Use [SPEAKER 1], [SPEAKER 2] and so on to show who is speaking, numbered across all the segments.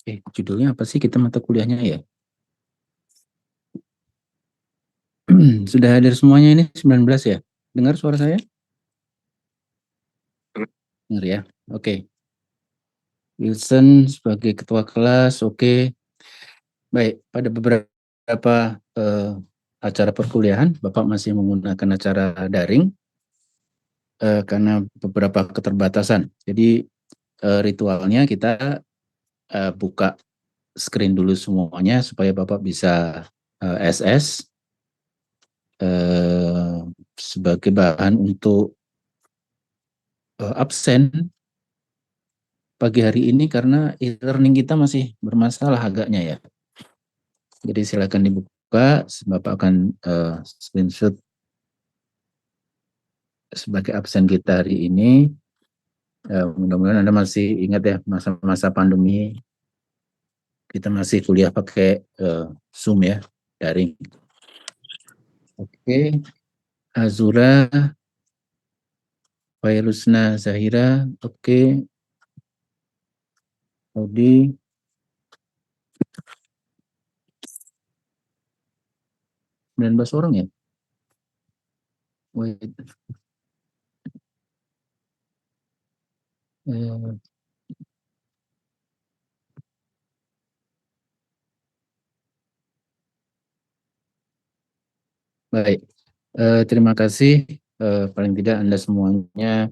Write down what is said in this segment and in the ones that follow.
[SPEAKER 1] Judulnya apa sih kita mata kuliahnya ya? Sudah hadir semuanya ini 19 ya? Dengar suara saya? Dengar ya? Oke. Wilson sebagai ketua kelas, oke. Baik, pada beberapa acara perkuliahan, Bapak masih menggunakan acara daring karena beberapa keterbatasan. Jadi ritualnya kita buka screen dulu semuanya supaya Bapak bisa SS sebagai bahan untuk absen pagi hari ini karena e-learning kita masih bermasalah agaknya ya. Jadi silakan dibuka, Bapak akan screenshot sebagai absen kita hari ini. Mudah-mudahan Anda masih ingat ya masa-masa pandemi kita masih kuliah pakai Zoom ya, daring. Oke, Azura, Failusna Zahira, oke. Audi, 19 orang ya? Wait. Baik, terima kasih. Paling tidak Anda semuanya,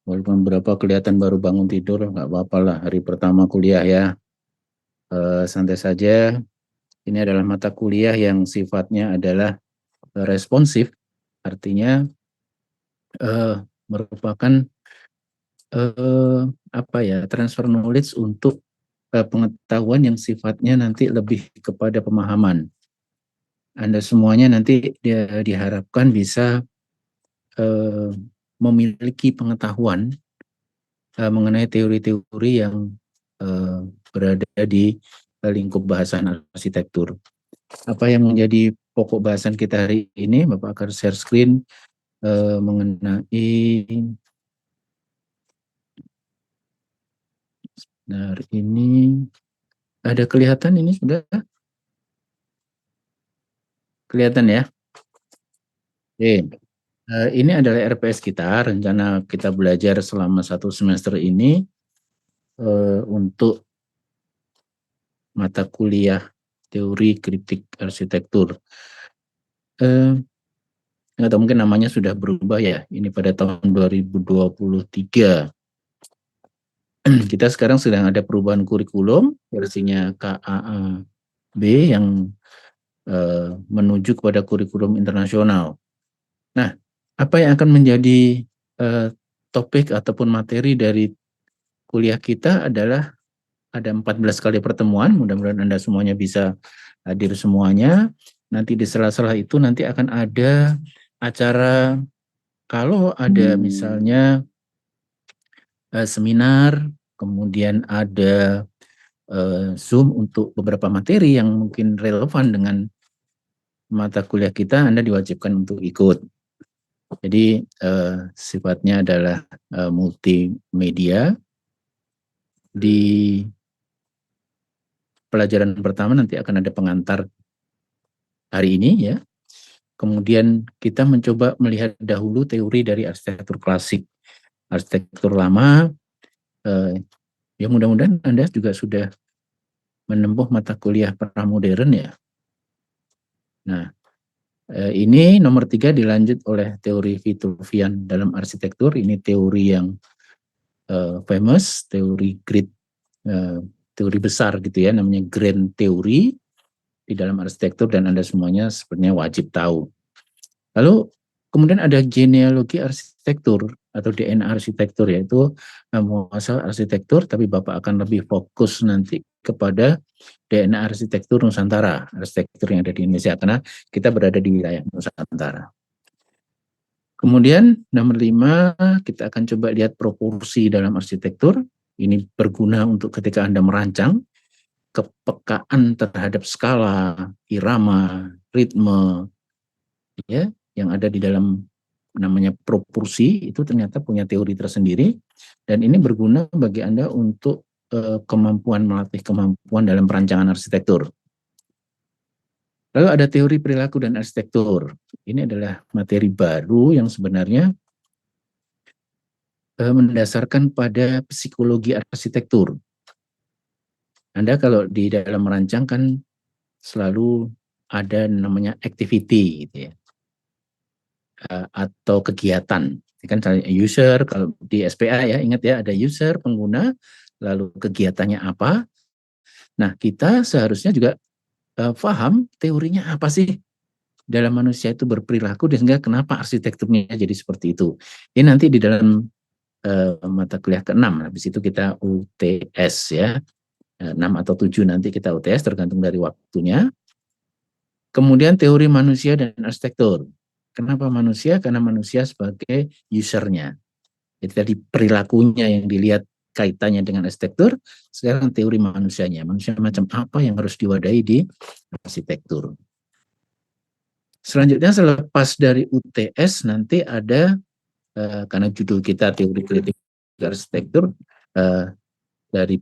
[SPEAKER 1] walaupun beberapa kelihatan baru bangun tidur, nggak apa-apa lah, hari pertama kuliah ya. Santai saja, ini adalah mata kuliah yang sifatnya adalah responsif, artinya merupakan apa ya, transfer knowledge untuk pengetahuan yang sifatnya nanti lebih kepada pemahaman. Anda semuanya nanti diharapkan bisa memiliki pengetahuan mengenai teori-teori yang berada di lingkup bahasan arsitektur. Apa yang menjadi pokok bahasan kita hari ini, Bapak akan share screen mengenai ini. Ada kelihatan ini sudah? Kelihatan ya? Oke. Ini adalah RPS kita, rencana kita belajar selama 1 semester ini untuk mata kuliah teori kritik arsitektur. Atau mungkin namanya sudah berubah ya, ini pada tahun 2023. Kita sekarang sedang ada perubahan kurikulum, versinya KAAB yang menuju kepada kurikulum internasional. Nah, apa yang akan menjadi topik ataupun materi dari kuliah kita adalah ada 14 kali pertemuan, mudah-mudahan Anda semuanya bisa hadir semuanya. Nanti di sela-sela itu nanti akan ada acara, kalau ada misalnya seminar, kemudian ada Zoom untuk beberapa materi yang mungkin relevan dengan mata kuliah kita, Anda diwajibkan untuk ikut. Jadi sifatnya adalah multimedia. Di pelajaran pertama nanti akan ada pengantar hari ini ya. Kemudian kita mencoba melihat dahulu teori dari arsitektur klasik, arsitektur lama. Ya mudah-mudahan Anda juga sudah menempuh mata kuliah pramodern ya. Nah, ini nomor 3 dilanjut oleh teori Vitruvian dalam arsitektur. Ini teori yang famous, teori grid, teori besar gitu ya, namanya grand teori di dalam arsitektur dan Anda semuanya sebenarnya wajib tahu. Lalu kemudian ada genealogi arsitektur atau DNA arsitektur, yaitu muasal arsitektur, tapi Bapak akan lebih fokus nanti kepada DNA arsitektur Nusantara, arsitektur yang ada di Indonesia, karena kita berada di wilayah Nusantara. Kemudian nomor 5, kita akan coba lihat proporsi dalam arsitektur. Ini berguna untuk ketika Anda merancang, kepekaan terhadap skala, irama, ritme, ya, yang ada di dalam namanya proporsi itu ternyata punya teori tersendiri, dan ini berguna bagi Anda untuk melatih kemampuan dalam perancangan arsitektur. Lalu ada teori perilaku dan arsitektur. Ini adalah materi baru yang sebenarnya mendasarkan pada psikologi arsitektur. Anda kalau di dalam merancang kan selalu ada namanya activity gitu ya, atau kegiatan. Kan user, kalau di SPA ya, ingat ya, ada user, pengguna, lalu kegiatannya apa. Nah, kita seharusnya juga paham teorinya apa sih dalam manusia itu berperilaku, dan sehingga kenapa arsitekturnya jadi seperti itu. Ini nanti di dalam mata kuliah ke-6, habis itu kita UTS ya, 6 atau 7 nanti kita UTS tergantung dari waktunya. Kemudian teori manusia dan arsitektur. Kenapa manusia? Karena manusia sebagai usernya. Jadi tadi perilakunya yang dilihat kaitannya dengan arsitektur, sekarang teori manusianya. Manusia macam apa yang harus diwadahi di arsitektur. Selanjutnya selepas dari UTS nanti ada, karena judul kita teori kritik arsitektur, dari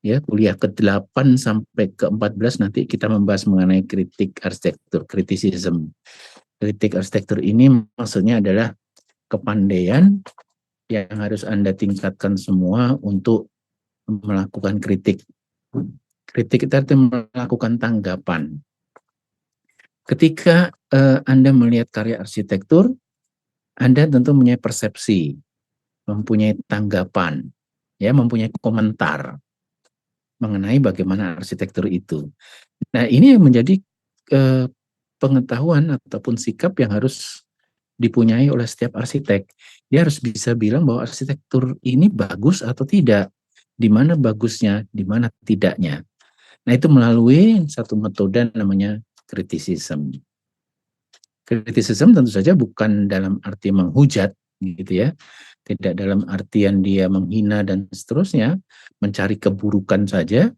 [SPEAKER 1] ya kuliah ke-8 sampai ke-14 nanti kita membahas mengenai kritik arsitektur, criticism. Kritik arsitektur ini maksudnya adalah kepandaian yang harus Anda tingkatkan semua untuk melakukan kritik. Kritik itu artinya melakukan tanggapan. Ketika Anda melihat karya arsitektur, Anda tentu mempunyai persepsi, mempunyai tanggapan, ya, mempunyai komentar mengenai bagaimana arsitektur itu. Nah, ini yang menjadi pengetahuan ataupun sikap yang harus dipunyai oleh setiap arsitek. Dia harus bisa bilang bahwa arsitektur ini bagus atau tidak, di mana bagusnya, di mana tidaknya. Nah, itu melalui satu metode namanya criticism. Criticism tentu saja bukan dalam arti menghujat, gitu ya. Tidak dalam artian dia menghina dan seterusnya, mencari keburukan saja,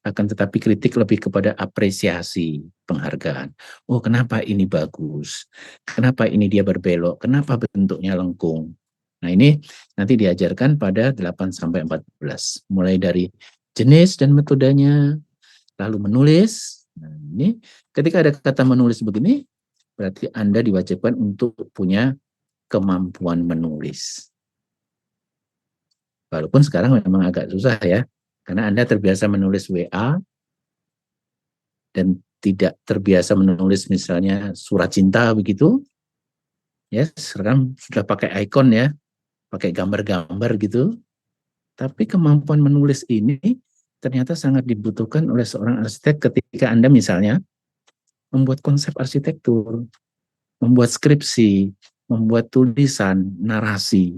[SPEAKER 1] akan tetapi kritik lebih kepada apresiasi, penghargaan. Oh, kenapa ini bagus? Kenapa ini dia berbelok? Kenapa bentuknya lengkung? Nah, ini nanti diajarkan pada 8 sampai 14. Mulai dari jenis dan metodenya, lalu menulis. Nah, ini ketika ada kata menulis begini, berarti Anda diwajibkan untuk punya kemampuan menulis. Walaupun sekarang memang agak susah ya, karena Anda terbiasa menulis WA dan tidak terbiasa menulis misalnya surat cinta begitu, ya sekarang sudah pakai icon ya, pakai gambar-gambar gitu. Tapi kemampuan menulis ini ternyata sangat dibutuhkan oleh seorang arsitek ketika Anda misalnya membuat konsep arsitektur, membuat skripsi, membuat tulisan, narasi.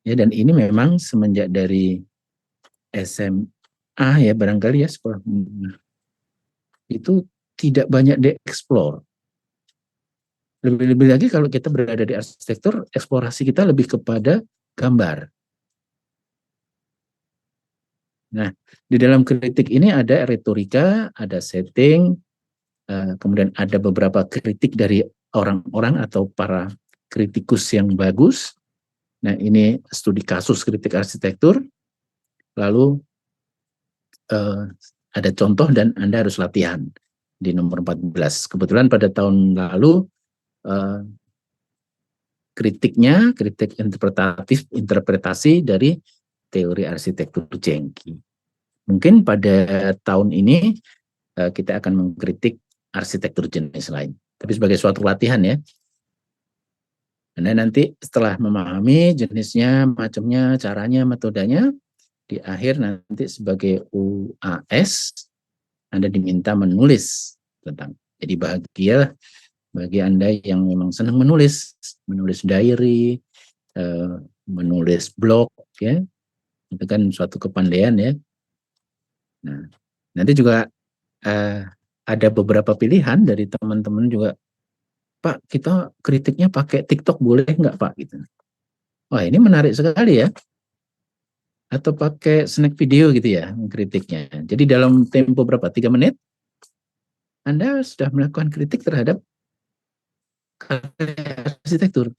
[SPEAKER 1] Ya, dan ini memang semenjak dari SMA ya barangkali ya, sekolah itu tidak banyak dieksplor. Lebih-lebih lagi kalau kita berada di arsitektur, eksplorasi kita lebih kepada gambar. Nah, di dalam kritik ini ada retorika, ada setting, kemudian ada beberapa kritik dari orang-orang atau para kritikus yang bagus. Nah, ini studi kasus kritik arsitektur, lalu ada contoh dan Anda harus latihan di nomor 14. Kebetulan pada tahun lalu kritik interpretasi dari teori arsitektur Jengki. Mungkin pada tahun ini kita akan mengkritik arsitektur jenis lain. Tapi sebagai suatu latihan ya. Anda nanti setelah memahami jenisnya, macamnya, caranya, metodenya, di akhir nanti sebagai UAS, Anda diminta menulis tentang. Jadi bahagia bagi Anda yang memang senang menulis diary, menulis blog, ya, itu kan suatu kepandaian ya. Nah, nanti juga ada beberapa pilihan dari teman-teman juga, Pak, kita kritiknya pakai TikTok boleh nggak Pak? Gitu. Wah, ini menarik sekali ya. Atau pakai snack video gitu ya kritiknya. Jadi dalam tempo berapa? 3 menit Anda sudah melakukan kritik terhadap arsitektur.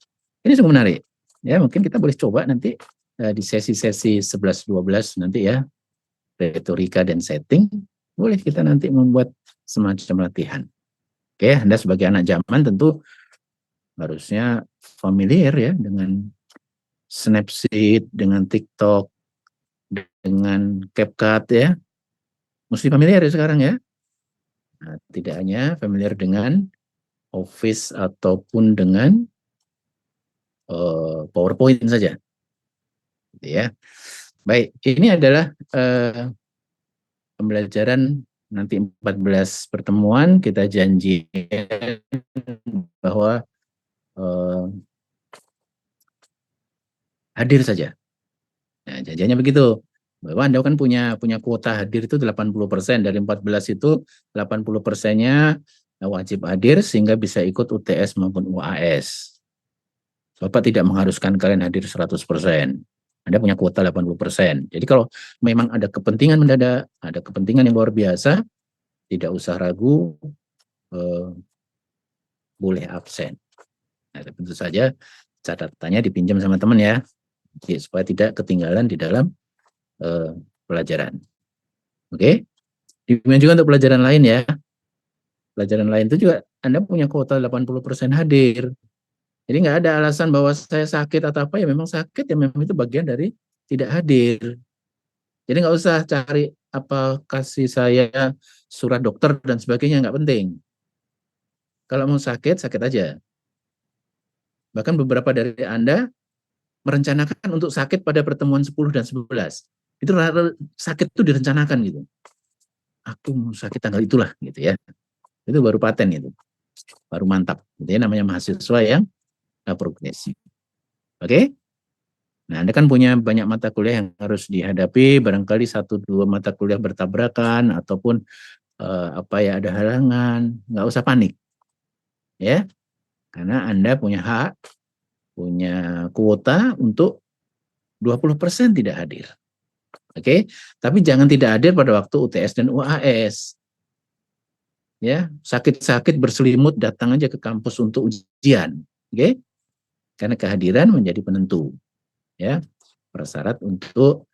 [SPEAKER 1] Ini sungguh menarik. Ya, mungkin kita boleh coba nanti di sesi-sesi 11-12 nanti ya, retorika dan setting, boleh kita nanti membuat semacam latihan. Oke, Anda sebagai anak zaman tentu harusnya familiar ya dengan Snapseed, dengan TikTok, dengan CapCut ya. Mesti familiar ya sekarang ya. Nah, tidak hanya familiar dengan Office ataupun dengan PowerPoint saja. Ya. Baik, ini adalah pembelajaran nanti 14 pertemuan. Kita janji bahwa hadir saja. Nah, janjinya begitu. Bahwa Anda kan punya kuota hadir itu 80%. Dari 14 itu 80%-nya wajib hadir sehingga bisa ikut UTS maupun UAS. Bapak tidak mengharuskan kalian hadir 100%. Anda punya kuota 80%. Jadi kalau memang ada kepentingan mendadak, ada kepentingan yang luar biasa, tidak usah ragu, boleh absen. Nah, tentu saja catatannya dipinjam sama teman ya, supaya tidak ketinggalan di dalam pelajaran. Oke? Demikian juga untuk pelajaran lain ya. Pelajaran lain itu juga Anda punya kuota 80% hadir. Jadi nggak ada alasan bahwa saya sakit atau apa, ya memang sakit, ya memang itu bagian dari tidak hadir. Jadi nggak usah cari apa kasih saya surat dokter dan sebagainya, nggak penting. Kalau mau sakit, sakit aja. Bahkan beberapa dari Anda merencanakan untuk sakit pada pertemuan 10 dan 11. Itu sakit itu direncanakan gitu. Aku mau sakit tanggal itulah gitu ya. Itu baru paten itu. Baru mantap. Gitu ya, namanya mahasiswa yang progresif. Oke? Nah, Anda kan punya banyak mata kuliah yang harus dihadapi, barangkali 1-2 mata kuliah bertabrakan ataupun ada halangan, nggak usah panik. Ya. Karena Anda punya hak, punya kuota untuk 20% tidak hadir. Oke? Tapi jangan tidak hadir pada waktu UTS dan UAS. Ya, sakit-sakit berselimut datang aja ke kampus untuk ujian. Oke? Karena kehadiran menjadi penentu. Ya, persyarat untuk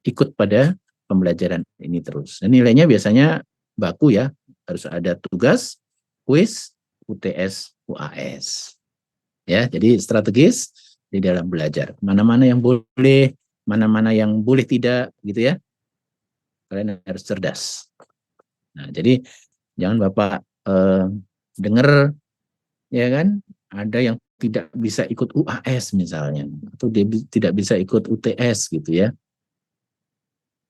[SPEAKER 1] ikut pada pembelajaran ini terus. Dan nilainya biasanya baku ya, harus ada tugas, kuis, UTS, UAS. Ya, jadi strategis di dalam belajar. Mana-mana yang boleh, mana-mana yang boleh tidak, gitu ya. Kalian harus cerdas. Nah, jadi jangan Bapak dengar ya kan, ada yang tidak bisa ikut UAS misalnya, atau dia tidak bisa ikut UTS gitu ya.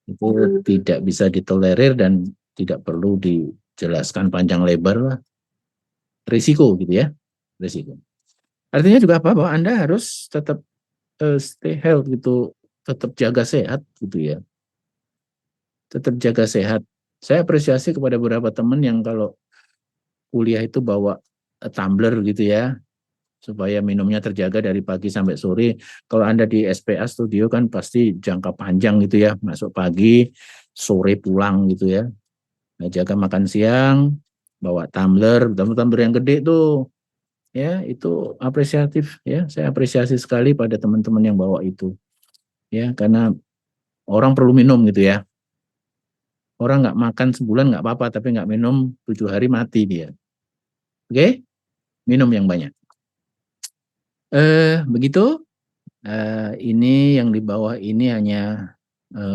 [SPEAKER 1] Itu tidak bisa ditolerir dan tidak perlu dijelaskan panjang lebar lah. Risiko gitu ya, risiko. Artinya juga apa? Bahwa Anda harus tetap stay health gitu, tetap jaga sehat gitu ya. Tetap jaga sehat. Saya apresiasi kepada beberapa teman yang kalau kuliah itu bawa tumbler gitu ya, supaya minumnya terjaga dari pagi sampai sore. Kalau Anda di SPA Studio kan pasti jangka panjang gitu ya, masuk pagi, sore pulang gitu ya. Nah, jaga makan siang, bawa tumbler yang gede tuh. Ya, itu apresiatif ya. Saya apresiasi sekali pada teman-teman yang bawa itu. Ya, karena orang perlu minum gitu ya. Orang nggak makan sebulan nggak apa-apa, tapi nggak minum 7 hari mati dia. Oke? Minum yang banyak. Begitu. Ini yang di bawah ini hanya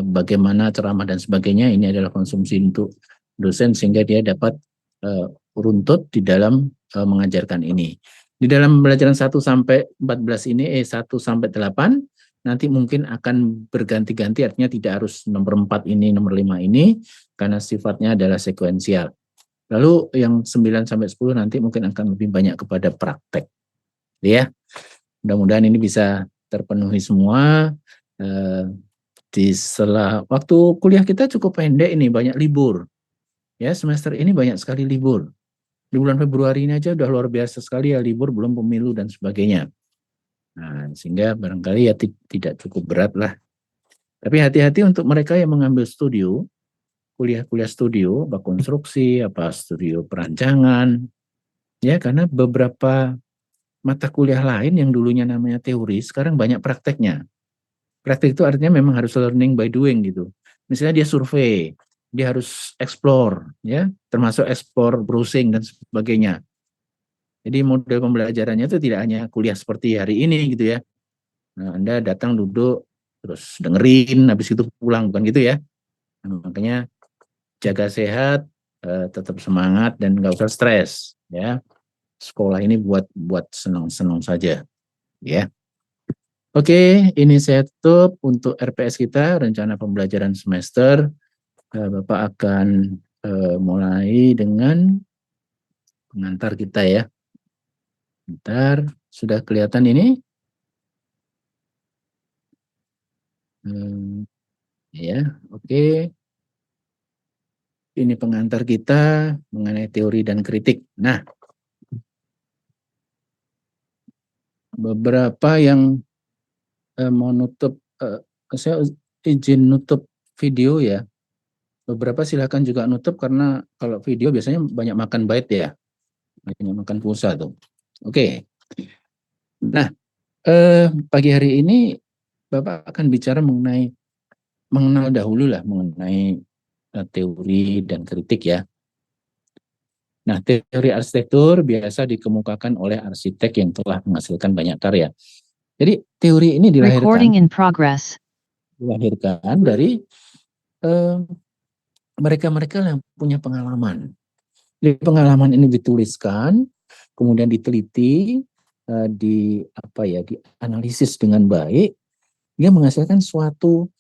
[SPEAKER 1] bagaimana ceramah dan sebagainya. Ini adalah konsumsi untuk dosen sehingga dia dapat runtut di dalam mengajarkan ini. Di dalam pembelajaran 1 sampai 14 ini, 1 sampai 8, nanti mungkin akan berganti-ganti, artinya tidak harus nomor 4 ini, nomor 5 ini, karena sifatnya adalah sekuensial. Lalu yang 9 sampai 10 nanti mungkin akan lebih banyak kepada praktek. Ya, mudah-mudahan ini bisa terpenuhi semua. Di setelah waktu kuliah kita cukup pendek ini, banyak libur. Ya, semester ini banyak sekali libur. Di bulan Februari ini aja udah luar biasa sekali ya libur, belum pemilu dan sebagainya. Nah, sehingga barangkali ya tidak cukup berat lah. Tapi hati-hati untuk mereka yang mengambil studio, kuliah-kuliah studio, apa konstruksi, apa studio perancangan, ya karena beberapa mata kuliah lain yang dulunya namanya teori, sekarang banyak prakteknya. Praktek itu artinya memang harus learning by doing gitu. Misalnya dia survei, dia harus explore, ya, termasuk explore, browsing dan sebagainya. Jadi model pembelajarannya itu tidak hanya kuliah seperti hari ini gitu ya. Nah, Anda datang duduk terus dengerin, habis itu pulang, bukan gitu ya. Nah, makanya jaga sehat, tetap semangat dan nggak usah stres ya. Sekolah ini buat senang-senang saja ya. Oke, ini saya tutup untuk RPS kita, rencana pembelajaran semester. Bapak akan mulai dengan pengantar kita ya. Bentar, sudah kelihatan ini? Ya, oke. Ini pengantar kita mengenai teori dan kritik. Nah, beberapa yang mau nutup, saya izin nutup video ya. Beberapa silakan juga nutup karena kalau video biasanya banyak makan byte ya, banyak makan pulsa tuh. Oke. Nah, pagi hari ini Bapak akan bicara mengenal dahulu lah mengenai teori dan kritik ya. Nah, teori arsitektur biasa dikemukakan oleh arsitek yang telah menghasilkan banyak karya. Jadi teori ini dilahirkan dari mereka-mereka yang punya pengalaman. Jadi pengalaman ini dituliskan, kemudian diteliti, dianalisis dengan baik, dia menghasilkan suatu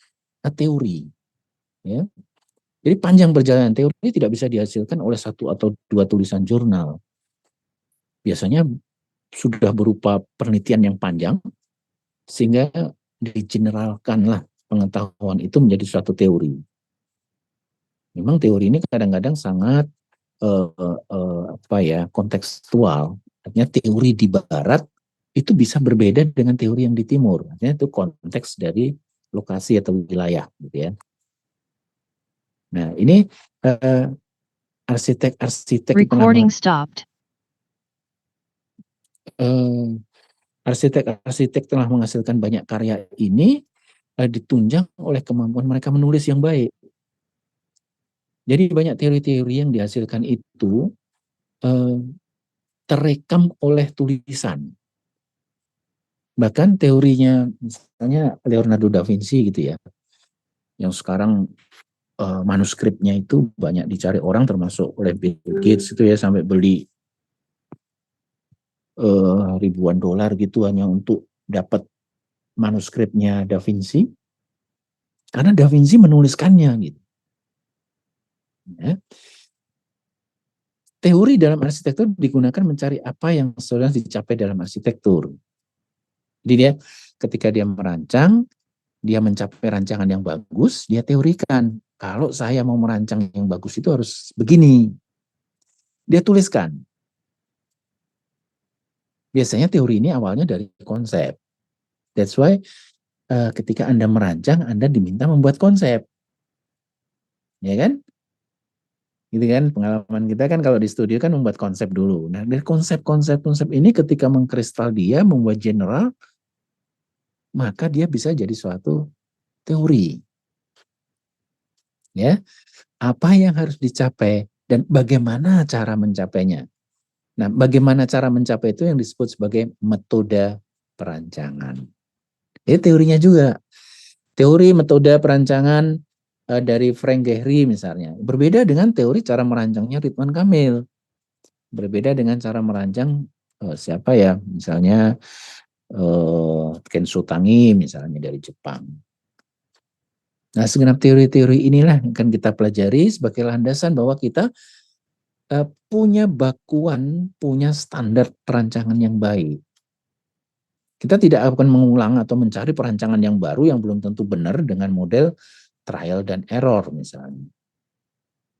[SPEAKER 1] teori. Ya. Jadi panjang perjalanan teori tidak bisa dihasilkan oleh satu atau dua tulisan jurnal. Biasanya sudah berupa penelitian yang panjang, sehingga digeneralkanlah pengetahuan itu menjadi suatu teori. Memang teori ini kadang-kadang sangat kontekstual. Artinya teori di barat itu bisa berbeda dengan teori yang di timur. Artinya itu konteks dari lokasi atau wilayah, gitu ya. Nah, ini arsitek-arsitek arsitek-arsitek telah menghasilkan banyak karya ini ditunjang oleh kemampuan mereka menulis yang baik. Jadi banyak teori-teori yang dihasilkan itu terekam oleh tulisan. Bahkan teorinya misalnya Leonardo da Vinci gitu ya, yang sekarang manuskripnya itu banyak dicari orang termasuk oleh Bill Gates itu ya, sampai beli ribuan dolar gitu hanya untuk dapat manuskripnya Da Vinci, karena Da Vinci menuliskannya gitu. Ya. Teori dalam arsitektur digunakan mencari apa yang sudah dicapai dalam arsitektur. Jadi dia ketika dia merancang, dia mencapai rancangan yang bagus, dia teorikan. Kalau saya mau merancang yang bagus itu harus begini. Dia tuliskan. Biasanya teori ini awalnya dari konsep. That's why ketika Anda merancang, Anda diminta membuat konsep. Ya kan? Gitu kan, pengalaman kita kan kalau di studio kan membuat konsep dulu. Nah, dari konsep ini ketika mengkristal dia, membuat general, maka dia bisa jadi suatu teori. Ya, apa yang harus dicapai dan bagaimana cara mencapainya. Nah, bagaimana cara mencapai itu yang disebut sebagai metode perancangan. Ini teorinya juga. Teori metode perancangan dari Frank Gehry misalnya. Berbeda dengan teori cara merancangnya Ridwan Kamil. Berbeda dengan cara merancang siapa ya, misalnya Kenzo Tange misalnya dari Jepang. Nah, segenap teori-teori inilah yang akan kita pelajari sebagai landasan bahwa kita punya bakuan, punya standar perancangan yang baik. Kita tidak akan mengulang atau mencari perancangan yang baru yang belum tentu benar dengan model trial dan error misalnya.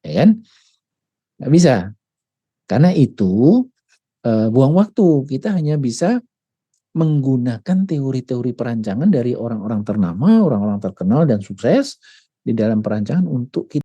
[SPEAKER 1] Ya kan? Nggak bisa. Karena itu buang waktu. Kita hanya bisa menggunakan teori-teori perancangan dari orang-orang ternama, orang-orang terkenal dan sukses di dalam perancangan untuk kita